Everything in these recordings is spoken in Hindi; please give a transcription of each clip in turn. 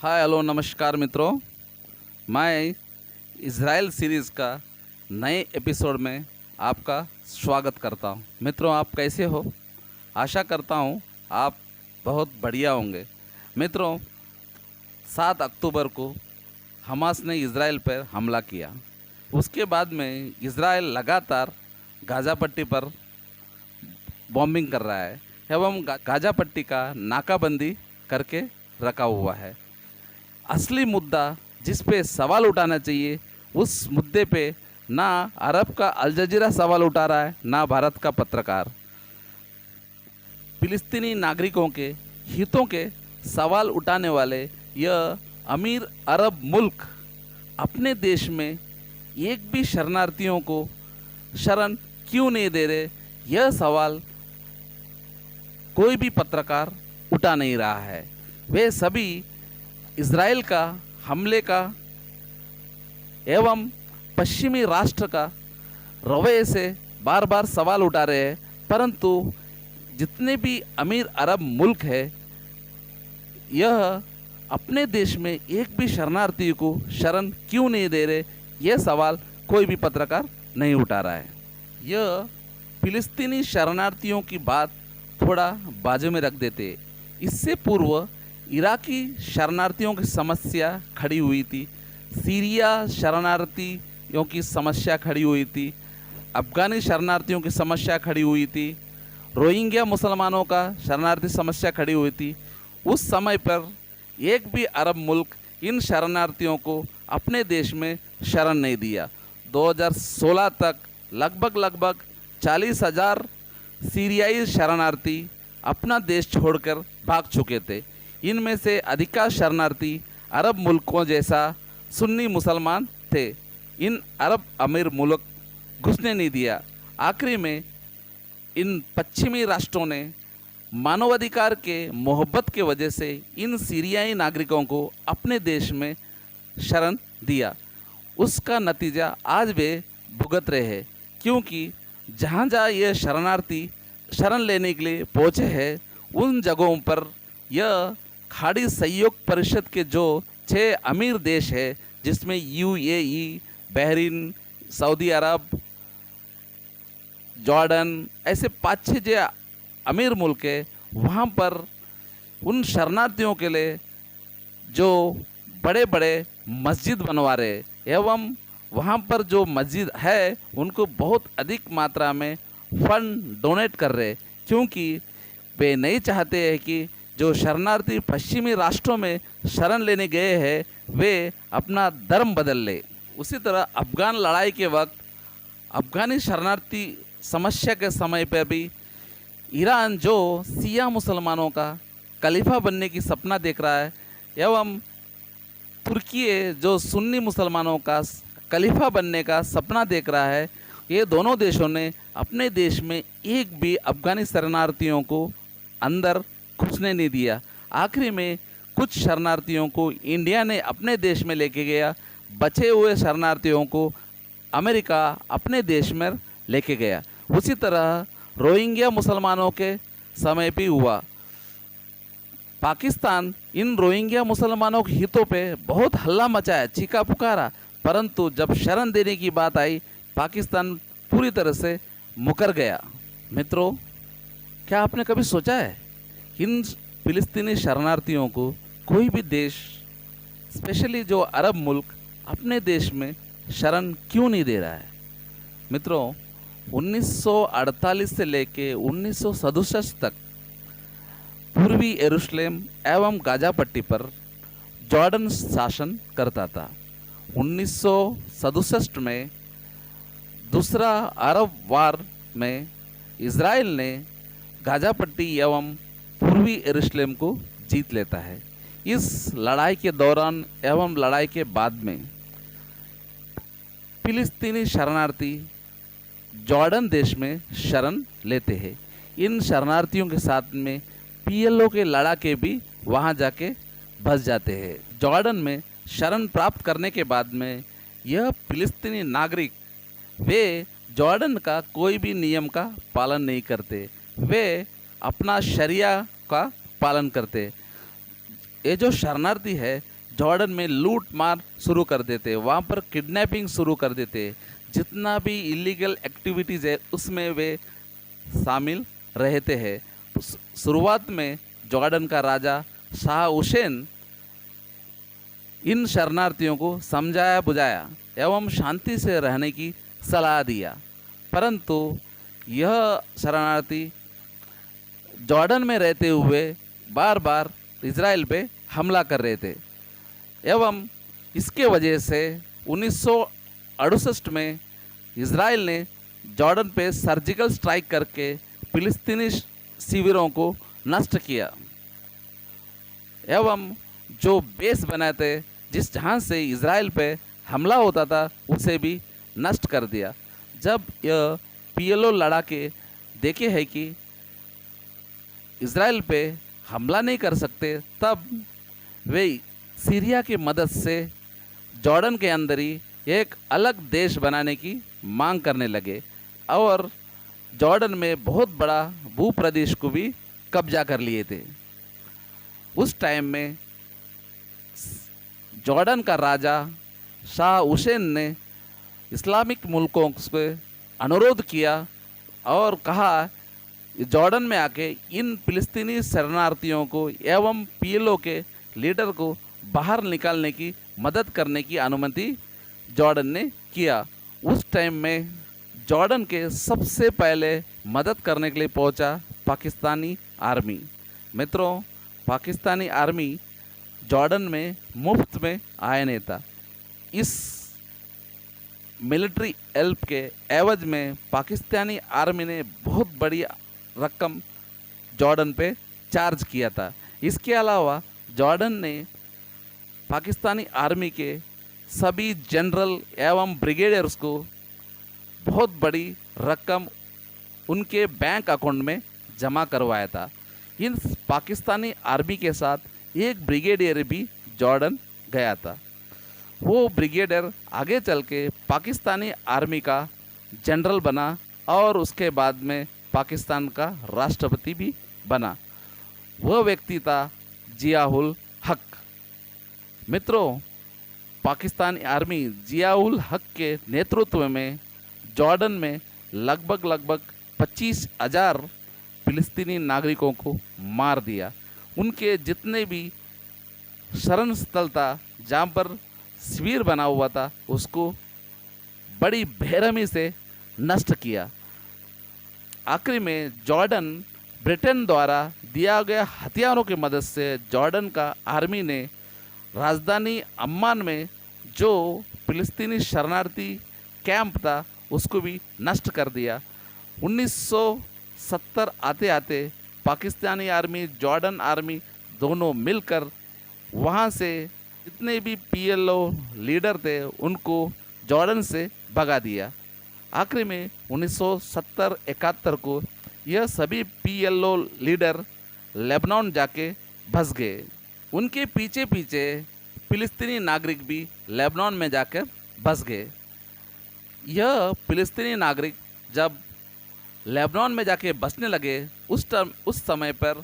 हाय हेलो नमस्कार मित्रों। मैं इज़राइल सीरीज़ का नए एपिसोड में आपका स्वागत करता हूं। मित्रों, आप कैसे हो? आशा करता हूं आप बहुत बढ़िया होंगे। मित्रों, 7 अक्टूबर को हमास ने इज़राइल पर हमला किया। उसके बाद में इज़राइल लगातार गाज़ा पट्टी पर बॉम्बिंग कर रहा है एवं गाज़ा पट्टी का नाकाबंदी करके रखा हुआ है। असली मुद्दा जिस पे सवाल उठाना चाहिए, उस मुद्दे पे ना अरब का अल जजीरा सवाल उठा रहा है, ना भारत का पत्रकार। फिलिस्तीनी नागरिकों के हितों के सवाल उठाने वाले यह अमीर अरब मुल्क अपने देश में एक भी शरणार्थियों को शरण क्यों नहीं दे रहे, यह सवाल कोई भी पत्रकार उठा नहीं रहा है। वे सभी इज़राइल का हमले का एवं पश्चिमी राष्ट्र का रवैये से बार बार सवाल उठा रहे हैं, परंतु जितने भी अमीर अरब मुल्क है, यह अपने देश में एक भी शरणार्थी को शरण क्यों नहीं दे रहे, यह सवाल कोई भी पत्रकार नहीं उठा रहा है। यह फिलिस्तीनी शरणार्थियों की बात थोड़ा बाजू में रख देते। इससे पूर्व इराकी शरणार्थियों की समस्या खड़ी हुई थी, सीरिया शरणार्थियों की समस्या खड़ी हुई थी, अफ़गानी शरणार्थियों की समस्या खड़ी हुई थी, रोहिंग्या मुसलमानों का शरणार्थी समस्या खड़ी हुई थी। उस समय पर एक भी अरब मुल्क इन शरणार्थियों को अपने देश में शरण नहीं दिया। 2016 तक लगभग 40,000 सीरियाई शरणार्थी अपना देश छोड़कर भाग चुके थे। इनमें से अधिकांश शरणार्थी अरब मुल्कों जैसा सुन्नी मुसलमान थे। इन अरब अमीर मुल्क घुसने नहीं दिया। आखिरी में इन पश्चिमी राष्ट्रों ने मानवाधिकार के मोहब्बत के वजह से इन सीरियाई नागरिकों को अपने देश में शरण दिया। उसका नतीजा आज वे भुगत रहे हैं, क्योंकि जहाँ जहाँ ये शरणार्थी शरण लेने के लिए पहुँचे हैं, उन जगहों पर यह खाड़ी सहयोग परिषद के जो 6 अमीर देश है, जिसमें यूएई, बहरीन, सऊदी अरब, जॉर्डन, ऐसे 5-6 जो अमीर मुल्क है, वहाँ पर उन शरणार्थियों के लिए जो बड़े बड़े मस्जिद बनवा रहे एवं वहाँ पर जो मस्जिद है उनको बहुत अधिक मात्रा में फंड डोनेट कर रहे, क्योंकि वे नहीं चाहते हैं कि जो शरणार्थी पश्चिमी राष्ट्रों में शरण लेने गए हैं वे अपना धर्म बदल ले। उसी तरह अफ़गान लड़ाई के वक्त अफ़गानी शरणार्थी समस्या के समय पर भी ईरान जो शिया मुसलमानों का खलीफा बनने की सपना देख रहा है, एवं तुर्की जो सुन्नी मुसलमानों का खलीफा बनने का सपना देख रहा है, ये दोनों देशों ने अपने देश में एक भी अफ़गानी शरणार्थियों को अंदर घुसने नहीं दिया। आखिरी में कुछ शरणार्थियों को इंडिया ने अपने देश में लेके गया, बचे हुए शरणार्थियों को अमेरिका अपने देश में लेके गया। उसी तरह रोहिंग्या मुसलमानों के समय भी हुआ। पाकिस्तान इन रोहिंग्या मुसलमानों के हितों पे बहुत हल्ला मचाया, चीखा पुकारा, परंतु जब शरण देने की बात आई, पाकिस्तान पूरी तरह से मुकर गया। मित्रों, क्या आपने कभी सोचा है इन फिलिस्तीनी शरणार्थियों को कोई भी देश, स्पेशली जो अरब मुल्क, अपने देश में शरण क्यों नहीं दे रहा है? मित्रों, 1948 से लेके 1967 तक पूर्वी यरूशलेम एवं गाज़ा पट्टी पर जॉर्डन शासन करता था। 1967 में दूसरा अरब वार में इज़राइल ने गाज़ा पट्टी एवं पूर्वी यरूशलेम को जीत लेता है। इस लड़ाई के दौरान एवं लड़ाई के बाद में फिलिस्तीनी शरणार्थी जॉर्डन देश में शरण लेते हैं। इन शरणार्थियों के साथ में पीएलओ के लड़ाके भी वहां जाके बस जाते हैं। जॉर्डन में शरण प्राप्त करने के बाद में यह फिलिस्तीनी नागरिक वे जॉर्डन का कोई भी नियम का पालन नहीं करते, वे अपना शरिया का पालन करते। ये जो शरणार्थी है जॉर्डन में लूट मार शुरू कर देते, वहाँ पर किडनैपिंग शुरू कर देते, जितना भी इलीगल एक्टिविटीज़ है उसमें वे शामिल रहते हैं। शुरुआत में जॉर्डन का राजा शाह हुसैन इन शरणार्थियों को समझाया बुझाया एवं शांति से रहने की सलाह दिया, परंतु यह शरणार्थी जॉर्डन में रहते हुए बार बार इज़राइल पे हमला कर रहे थे एवं इसके वजह से 1968 में इज़राइल ने जॉर्डन पे सर्जिकल स्ट्राइक करके फिलिस्तीनी शिविरों को नष्ट किया एवं जो बेस बनाए थे जिस जहाँ से इज़राइल पे हमला होता था उसे भी नष्ट कर दिया। जब यह पीएलओ लड़ाके देखे हैं कि इज़राइल पे हमला नहीं कर सकते, तब वे सीरिया की मदद से जॉर्डन के अंदर ही एक अलग देश बनाने की मांग करने लगे और जॉर्डन में बहुत बड़ा भूप्रदेश को भी कब्जा कर लिए थे। उस टाइम में जॉर्डन का राजा शाह हुसैन ने इस्लामिक मुल्कों से अनुरोध किया और कहा जॉर्डन में आके इन फिलिस्तीनी शरणार्थियों को एवं पीएलओ के लीडर को बाहर निकालने की मदद करने की अनुमति जॉर्डन ने किया। उस टाइम में जॉर्डन के सबसे पहले मदद करने के लिए पहुंचा पाकिस्तानी आर्मी। मित्रों, पाकिस्तानी आर्मी जॉर्डन में मुफ्त में आया नहीं था। इस मिलिट्री हेल्प के एवज में पाकिस्तानी आर्मी ने बहुत बड़ी रकम जॉर्डन पे चार्ज किया था। इसके अलावा जॉर्डन ने पाकिस्तानी आर्मी के सभी जनरल एवं ब्रिगेडियर्स को बहुत बड़ी रकम उनके बैंक अकाउंट में जमा करवाया था। इन पाकिस्तानी आर्मी के साथ एक ब्रिगेडियर भी जॉर्डन गया था। वो ब्रिगेडियर आगे चल के पाकिस्तानी आर्मी का जनरल बना और उसके बाद में पाकिस्तान का राष्ट्रपति भी बना। वह व्यक्ति था जिया-उल हक। मित्रों, पाकिस्तानी आर्मी जिया-उल हक के नेतृत्व में जॉर्डन में लगभग 25,000 फिलिस्तीनी नागरिकों को मार दिया। उनके जितने भी शरण स्थल था जहाँ पर शिविर बना हुआ था उसको बड़ी बेरहमी से नष्ट किया। आखिरी में जॉर्डन ब्रिटेन द्वारा दिया गया हथियारों की मदद से जॉर्डन का आर्मी ने राजधानी अम्मान में जो फिलिस्तीनी शरणार्थी कैंप था उसको भी नष्ट कर दिया। 1970 आते आते पाकिस्तानी आर्मी जॉर्डन आर्मी दोनों मिलकर वहाँ से जितने भी पीएलओ लीडर थे उनको जॉर्डन से भगा दिया। आखिरी में 1970-71 को यह सभी पीएलओ लीडर लेबनान जाके बस गए। उनके पीछे पीछे फिलिस्तीनी नागरिक भी लेबनान में जाकर बस गए। यह फिलिस्तीनी नागरिक जब लेबनान में जाके बसने लगे उस समय पर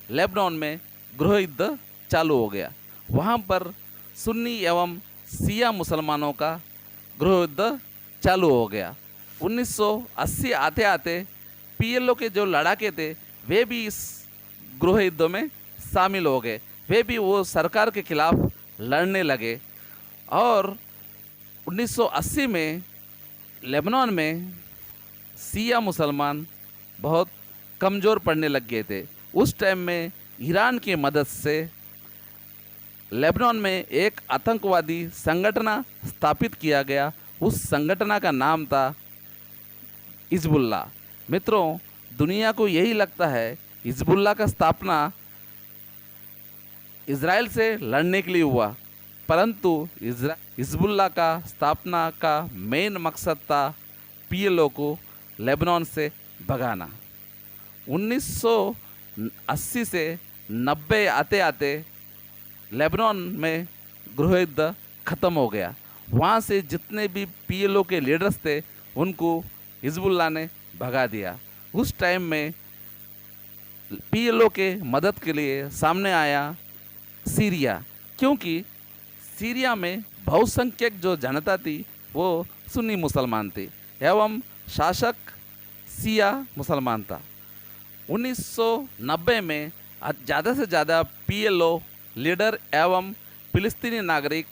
लेबनान में गृह युद्ध चालू हो गया। वहाँ पर सुन्नी एवं शिया मुसलमानों का गृह युद्ध चालू हो गया। 1980 आते आते पीएलओ के जो लड़ाके थे वे भी इस गृह युद्ध में शामिल हो गए। वे भी वो सरकार के खिलाफ लड़ने लगे और 1980 में लेबनान में शिया मुसलमान बहुत कमज़ोर पड़ने लग गए थे। उस टाइम में ईरान की मदद से लेबनान में एक आतंकवादी संगठन स्थापित किया गया। उस संगठन का नाम था हिजबुल्लाह। मित्रों, दुनिया को यही लगता है हिजबुल्लाह का स्थापना इज़राइल से लड़ने के लिए हुआ, परंतु हिजबुल्लाह का स्थापना का मेन मकसद था पीएलओ को लेबनान से भगाना। 1980 से 90 आते आते लेबनान में गृह युद्ध ख़त्म हो गया। वहाँ से जितने भी पीएलओ के लीडर्स थे उनको हिजबुल्लाह ने भगा दिया। उस टाइम में पीएलओ के मदद के लिए सामने आया सीरिया, क्योंकि सीरिया में बहुसंख्यक जो जनता थी वो सुन्नी मुसलमान थी एवं शासक सिया मुसलमान था। 1990 में ज़्यादा से ज़्यादा पीएलओ लीडर एवं फिलिस्तीनी नागरिक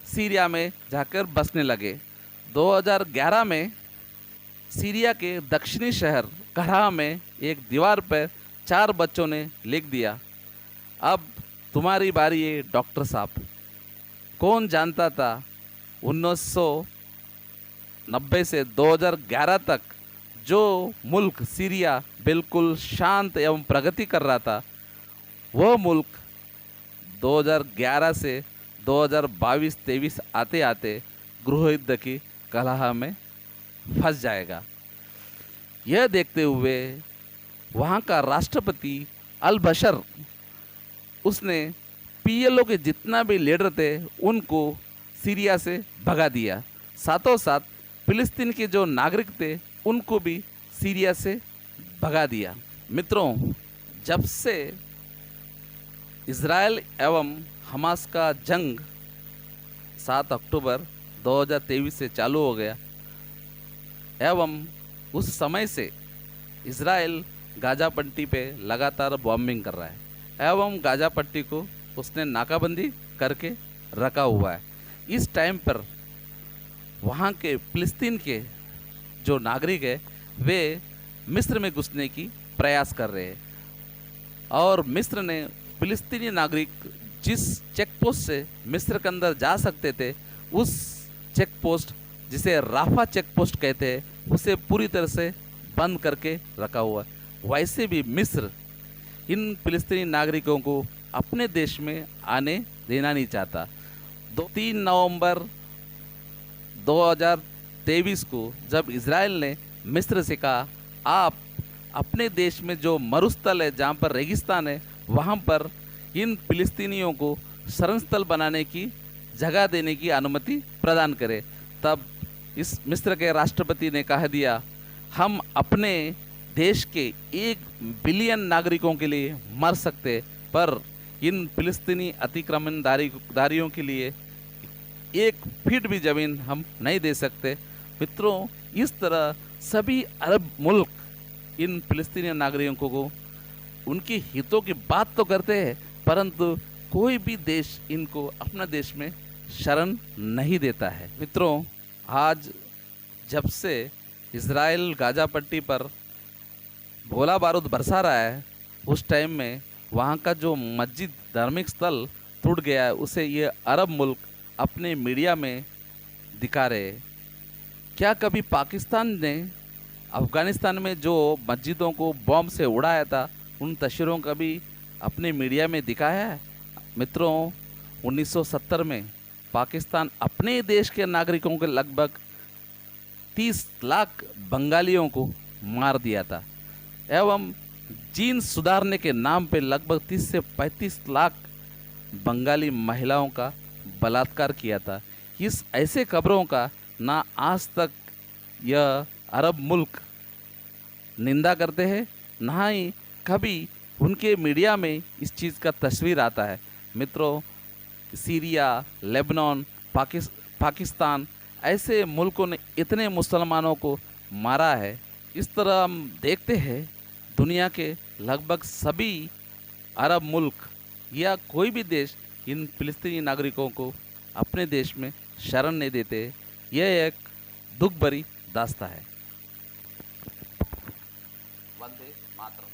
सीरिया में जाकर बसने लगे। 2011 में सीरिया के दक्षिणी शहर करहा में एक दीवार पर 4 बच्चों ने लिख दिया, अब तुम्हारी बारी है डॉक्टर साहब। कौन जानता था 1990 से 2011 तक जो मुल्क सीरिया बिल्कुल शांत एवं प्रगति कर रहा था, वह मुल्क 2011 से 2022-23 आते आते गृह युद्ध की कलह में फंस जाएगा। यह देखते हुए वहाँ का राष्ट्रपति अल बशर उसने पीएलओ के जितना भी लीडर थे उनको सीरिया से भगा दिया, साथों साथ फिलिस्तीन के जो नागरिक थे उनको भी सीरिया से भगा दिया। मित्रों, जब से इज़राइल एवं हमास का जंग 7 अक्टूबर 2023 से चालू हो गया एवं उस समय से इज़राइल गाज़ा पट्टी पे लगातार बॉम्बिंग कर रहा है एवं गाज़ा पट्टी को उसने नाकाबंदी करके रखा हुआ है। इस टाइम पर वहाँ के फिलिस्तीन के जो नागरिक है वे मिस्र में घुसने की प्रयास कर रहे हैं और मिस्र ने फिलिस्तीनी नागरिक जिस चेक पोस्ट से मिस्र के अंदर जा सकते थे उस चेक पोस्ट, जिसे राफा चेक पोस्ट कहते हैं, उसे पूरी तरह से बंद करके रखा हुआ है। वैसे भी मिस्र इन फिलिस्तीनी नागरिकों को अपने देश में आने देना नहीं चाहता। 3 नवंबर 2023 को जब इज़राइल ने मिस्र से कहा आप अपने देश में जो मरुस्थल है, जहाँ पर रेगिस्तान है, वहाँ पर इन फिलिस्तीनियों को शरण स्थल बनाने की जगह देने की अनुमति प्रदान करें, तब इस मिस्र के राष्ट्रपति ने कह दिया हम अपने देश के 1 बिलियन नागरिकों के लिए मर सकते, पर इन फिलिस्तीनी अतिक्रमणदारियों के लिए 1 फीट भी ज़मीन हम नहीं दे सकते। मित्रों, इस तरह सभी अरब मुल्क इन फिलिस्तीनी नागरिकों को उनके हितों की बात तो करते हैं, परंतु कोई भी देश इनको अपना देश में शरण नहीं देता है। मित्रों, आज जब से इज़राइल गाज़ा पट्टी पर गोला बारूद बरसा रहा है, उस टाइम में वहाँ का जो मस्जिद धार्मिक स्थल टूट गया है उसे ये अरब मुल्क अपने मीडिया में दिखा रहे हैं। क्या कभी पाकिस्तान ने अफ़गानिस्तान में जो मस्जिदों को बॉम्ब से उड़ाया था उन तस्वीरों का भी अपने मीडिया में दिखाया है? मित्रों, 1970 में पाकिस्तान अपने देश के नागरिकों के लगभग 30 लाख बंगालियों को मार दिया था एवं जीन सुधारने के नाम पे लगभग 30 से 35 लाख बंगाली महिलाओं का बलात्कार किया था। इस ऐसे खबरों का ना आज तक यह अरब मुल्क निंदा करते हैं, ना ही कभी उनके मीडिया में इस चीज़ का तस्वीर आता है। मित्रों, सीरिया, लेबनान, पाकिस्तान ऐसे मुल्कों ने इतने मुसलमानों को मारा है। इस तरह हम देखते हैं दुनिया के लगभग सभी अरब मुल्क या कोई भी देश इन फिलिस्तीनी नागरिकों को अपने देश में शरण नहीं देते। यह एक दुख भरी दास्तां है। वंदे मातरम।